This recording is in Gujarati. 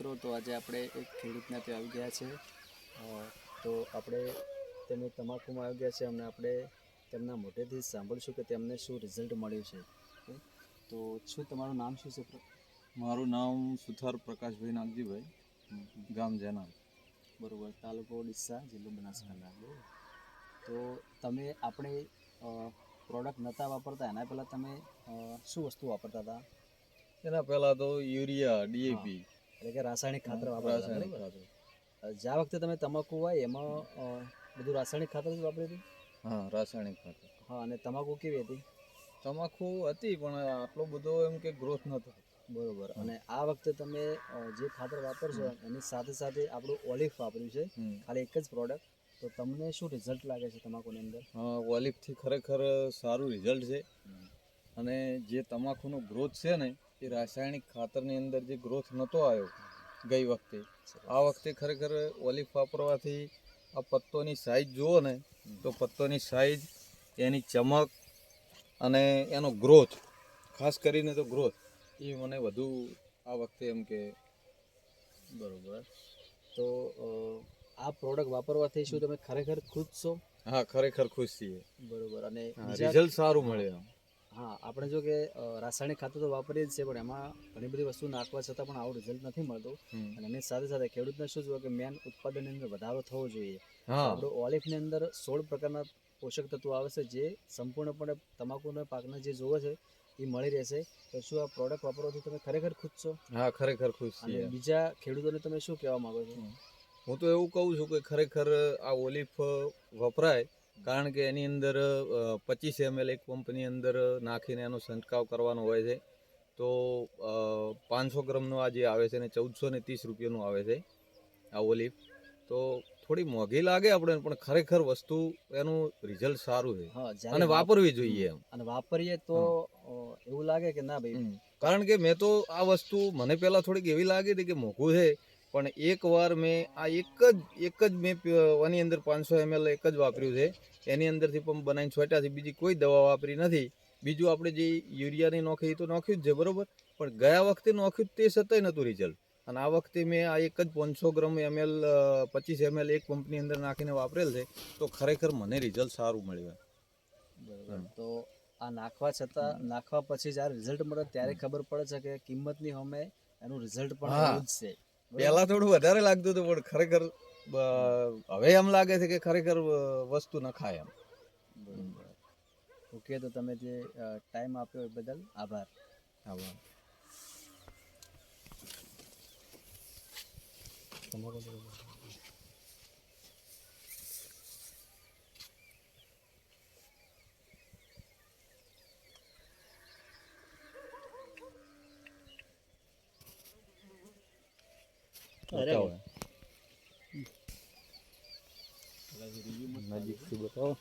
મિત્રો, તો આજે આપણે એક ખેડૂતના ત્યાં આવી ગયા છે. તો આપણે તેમને તમાકુમાં આવી ગયા છે અને આપણે તેમના મોઢેથી સાંભળશું કે તેમને શું રિઝલ્ટ મળ્યું છે. તો શું તમારું નામ શું છે? મારું નામ સુથાર પ્રકાશભાઈ નાગજીભાઈ, ગામ જેના. બરોબર, તાલુકો ડીસા, જિલ્લો બનાસકાંઠા. બરોબર. તો તમે આપણે પ્રોડક્ટ નહોતા વાપરતા એના પહેલાં તમે શું વસ્તુ વાપરતા હતા? એના પહેલાં તો યુરિયા, ડીએપી, એટલે કે રાસાયણિક ખાતર વાપરતા હતા. રાસાયણિક બરાબર. ખાતર. જ્યાં વખતે તમે તમાકુ હોય એમાં બધું રાસાયણિક ખાતર જ વાપર્યું હતું? હા, રાસાયણિક ખાતર. હા, અને તમાકુ કેવી હતી? તમાકુ હતી પણ આટલો બધો એમ કે ગ્રોથ નહોતો. બરોબર. અને આ વખતે તમે જે ખાતર વાપરશો એની સાથે સાથે આપણું ઓલિફ વાપર્યું છે, ખાલી એક જ પ્રોડક્ટ. તો તમને શું રિઝલ્ટ લાગે છે તમાકુની અંદર? ઓલિફથી ખરેખર સારું રિઝલ્ટ છે. અને જે તમાકુનો ગ્રોથ છે ને એ રાસાયણિક ખાતરની અંદર જે ગ્રોથ નહોતો આવ્યો ગઈ વખતે, આ વખતે ખરેખર ઓલિફ વાપરવાથી આ પત્તોની સાઈઝ જુઓ ને તો પત્તોની સાઈઝ, એની ચમક અને એનો ગ્રોથ, ખાસ કરીને તો ગ્રોથ એ મને વધુ આ વખતે એમ કે. બરોબર. તો આ પ્રોડક્ટ વાપરવાથી શું તમે ખરેખર ખુશ છો? હા, ખરેખર ખુશ છીએ. બરોબર. અને રિઝલ્ટ સારું મળે. હા, આપણે જો કે રાસાયણિક ખાતર તો વાપરીએ જ છે, પણ એમાં ઘણી બધી વસ્તુ નાખવા છતાં પણ આવું રિઝલ્ટ નથી મળતું. અને એની સાથે સાથે ખેડૂતને શું જોઈએ કે મેન ઉત્પાદનની અંદર વધારો થવો જોઈએ. આપણું ઓલિફની અંદર 16 પ્રકારના પોષક તત્વો આવે છે જે સંપૂર્ણપણે તમાકુના પાકને જે જોવે છે એ મળી રહેશે. તો શું આ પ્રોડક્ટ વાપરવાથી તમે ખરેખર ખુશ છો? હા, ખરેખર ખુશ છીએ. અને બીજા ખેડૂતોને તમે શું કહેવા માંગો છો? હું તો એવું કહું છું કે ખરેખર આ ઓલિફ વપરાય, કારણ કે એની અંદર 25 ml એક પંપની અંદર નાખીને એનો છંટકાવ કરવાનો હોય છે. તો 500 ગ્રામનું આ જે આવે છે ને 1430 રૂપિયાનું આવે છે આ ઓલિફ. તો થોડી મોંઘી લાગે આપણે, પણ ખરેખર વસ્તુ એનું રિઝલ્ટ સારું છે અને વાપરવી જોઈએ એમ. અને વાપરીએ તો એવું લાગે કે ના ભાઈ, કારણ કે મેં તો આ વસ્તુ મને પહેલાં થોડીક એવી લાગી હતી કે મોંઘું છે, પણ એકવાર મેં આ એક જ મેં આની અંદર 500 ml એક જ વાપર્યું છે. એની અંદરથી પંપ બનાવીને છોટ્યા છે, બીજી કોઈ દવા વાપરી નથી. બીજું આપણે જે યુરિયાની નોખી એ તો નોખ્યું જ છે, બરાબર, પણ ગયા વખતે નોખ્યું તે છતાંય નહોતું રિઝલ્ટ. અને આ વખતે મેં આ એક જ 500 ગ્રામ ml 25 ml એક પંપની અંદર નાખીને વાપરેલ છે, તો ખરેખર મને રિઝલ્ટ સારું મળ્યું. બરાબર. તો આ નાખવા પછી જ્યારે રિઝલ્ટ મળે ત્યારે ખબર પડે છે કે કિંમતની સામે એનું રિઝલ્ટ પણ એવું જ છે. પહેલા થોડું વધારે લાગતું હતું, પણ ખરેખર હવે એમ લાગે છે કે ખરેખર વસ્તુ નખાય એમ. બરાબર. ઓકે, તો તમે જે ટાઈમ આપ્યો એ બદલ આભાર. આભાર. નજીકથી બતાવો.